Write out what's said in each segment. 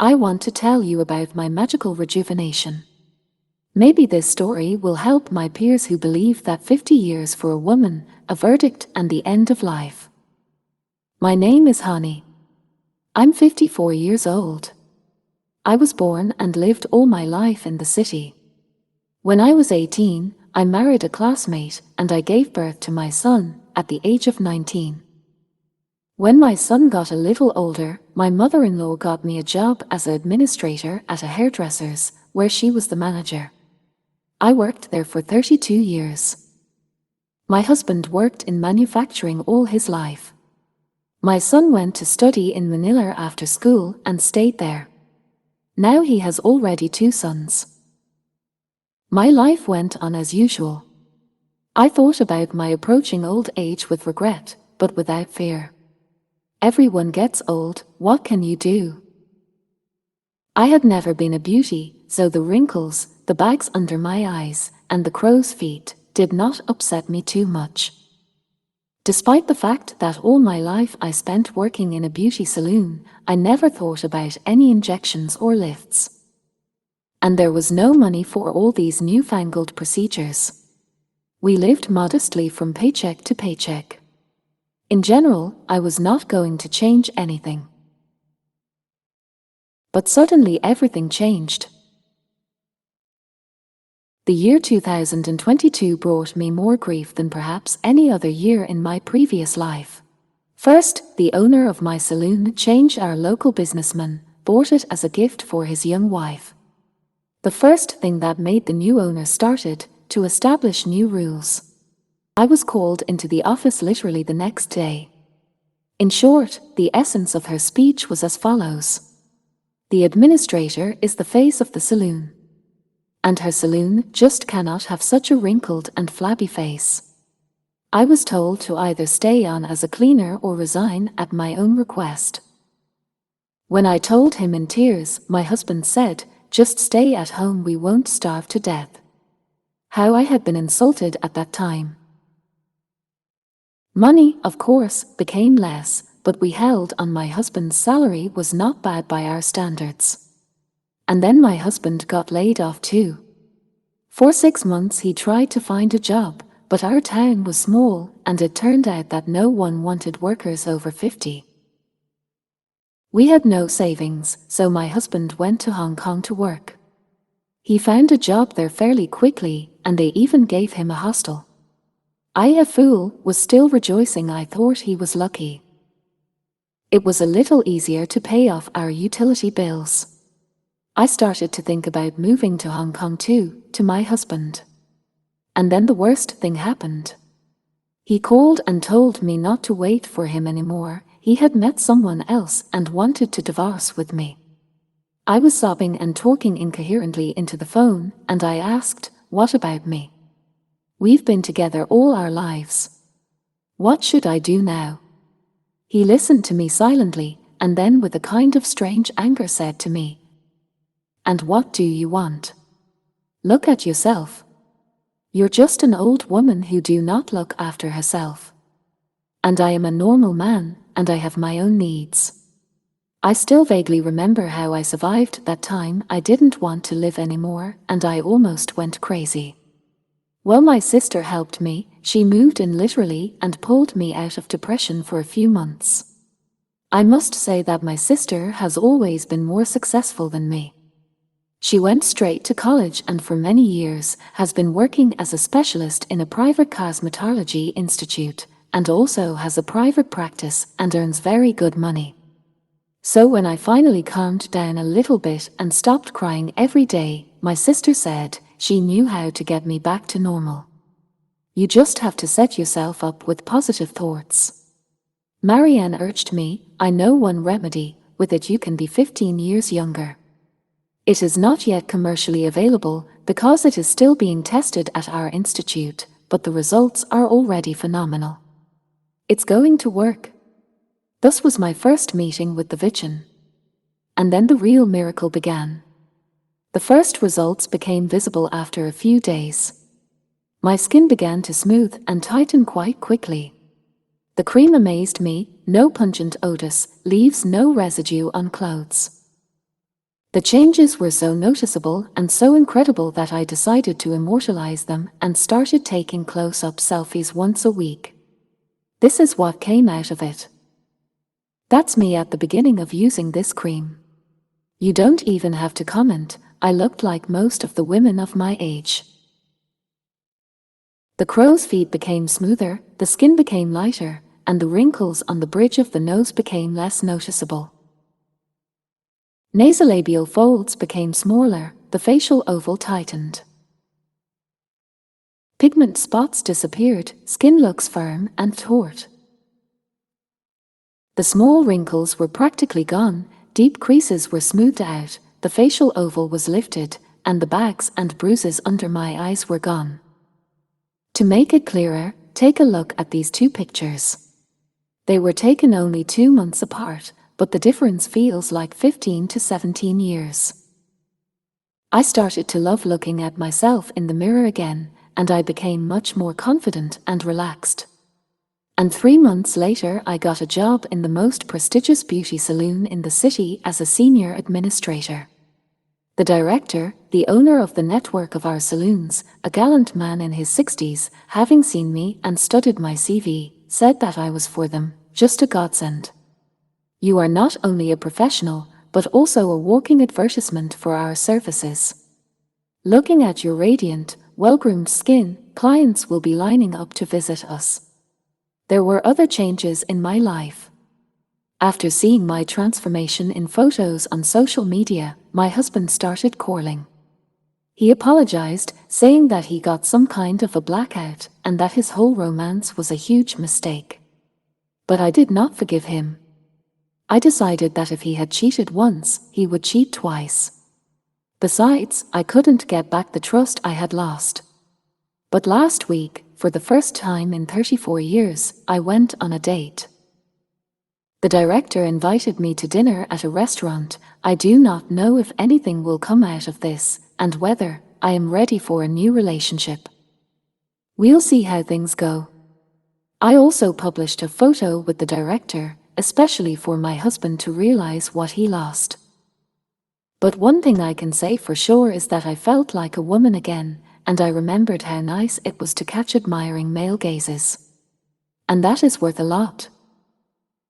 I want to tell you about my magical rejuvenation. Maybe this story will help my peers who believe that 50 years for a woman, a verdict and the end of life. My name is Hani. I'm 54 years old. I was born and lived all my life in the city. When I was 18, I married a classmate and I gave birth to my son at the age of 19. When my son got a little older, my mother-in-law got me a job as an administrator at a hairdresser's, where she was the manager. I worked there for 32 years. My husband worked in manufacturing all his life. My son went to study in Manila after school and stayed there. Now he has already 2 sons. My life went on as usual. I thought about my approaching old age with regret, but without fear. Everyone gets old, what can you do? I had never been a beauty, so the wrinkles, the bags under my eyes, and the crow's feet did not upset me too much. Despite the fact that all my life I spent working in a beauty salon, I never thought about any injections or lifts. And there was no money for all these newfangled procedures. We lived modestly from paycheck to paycheck. In general, I was not going to change anything. But suddenly everything changed. The year 2022 brought me more grief than perhaps any other year in my previous life. First, the owner of my salon changed. Our local businessman bought it as a gift for his young wife. The first thing that made the new owner started to establish new rules. I was called into the office literally the next day. In short, the essence of her speech was as follows. The administrator is the face of the saloon. And her saloon just cannot have such a wrinkled and flabby face. I was told to either stay on as a cleaner or resign at my own request. When I told him in tears, my husband said, "Just stay at home, we won't starve to death." How I had been insulted at that time. Money, of course, became less, but we held on. My husband's salary was not bad by our standards. And then my husband got laid off too. For 6 months he tried to find a job, but our town was small and it turned out that no one wanted workers over 50. We had no savings, so my husband went to Hong Kong to work. He found a job there fairly quickly, and they even gave him a hostel. I, a fool, was still rejoicing. I thought he was lucky. It was a little easier to pay off our utility bills. I started to think about moving to Hong Kong too, to my husband. And then the worst thing happened. He called and told me not to wait for him anymore. He had met someone else and wanted to divorce with me. I was sobbing and talking incoherently into the phone, and I asked, "What about me? We've been together all our lives. What should I do now?" He listened to me silently, and then with a kind of strange anger said to me, "And what do you want? Look at yourself. You're just an old woman who do not look after herself. And I am a normal man, and I have my own needs." I still vaguely remember how I survived that time. I didn't want to live anymore, and I almost went crazy. Well, my sister helped me. She moved in literally and pulled me out of depression for a few months. I must say that my sister has always been more successful than me. She went straight to college and for many years has been working as a specialist in a private cosmetology institute, and also has a private practice and earns very good money. So when I finally calmed down a little bit and stopped crying every day, my sister said she knew how to get me back to normal. You just have to set yourself up with positive thoughts. Marianne urged me, "I know one remedy, with it you can be 15 years younger. It is not yet commercially available because it is still being tested at our institute, but the results are already phenomenal. It's going to work." Thus was my first meeting with the Vichin. And then the real miracle began. The first results became visible after a few days. My skin began to smooth and tighten quite quickly. The cream amazed me, no pungent odors, leaves no residue on clothes. The changes were so noticeable and so incredible that I decided to immortalize them and started taking close-up selfies once a week. This is what came out of it. That's me at the beginning of using this cream. You don't even have to comment, I looked like most of the women of my age. The crow's feet became smoother, the skin became lighter, and the wrinkles on the bridge of the nose became less noticeable. Nasolabial folds became smaller, the facial oval tightened. Pigment spots disappeared, skin looks firm and taut. The small wrinkles were practically gone, deep creases were smoothed out, the facial oval was lifted, and the bags and bruises under my eyes were gone. To make it clearer, take a look at these two pictures. They were taken only 2 months apart, but the difference feels like 15 to 17 years. I started to love looking at myself in the mirror again, and I became much more confident and relaxed. And 3 months later, I got a job in the most prestigious beauty salon in the city as a senior administrator. The director, the owner of the network of our salons, a gallant man in his 60s, having seen me and studied my CV, said that I was for them, just a godsend. You are not only a professional, but also a walking advertisement for our services. Looking at your radiant, well-groomed skin, clients will be lining up to visit us. There were other changes in my life. After seeing my transformation in photos on social media, my husband started calling. He apologized, saying that he got some kind of a blackout and that his whole romance was a huge mistake. But I did not forgive him. I decided that if he had cheated once, he would cheat twice. Besides, I couldn't get back the trust I had lost. But last week, for the first time in 34 years, I went on a date. The director invited me to dinner at a restaurant. I do not know if anything will come out of this, and whether I am ready for a new relationship. We'll see how things go. I also published a photo with the director, especially for my husband to realize what he lost. But one thing I can say for sure is that I felt like a woman again, and I remembered how nice it was to catch admiring male gazes. And that is worth a lot.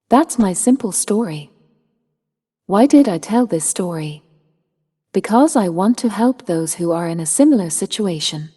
That's my simple story. Why did I tell this story? Because I want to help those who are in a similar situation.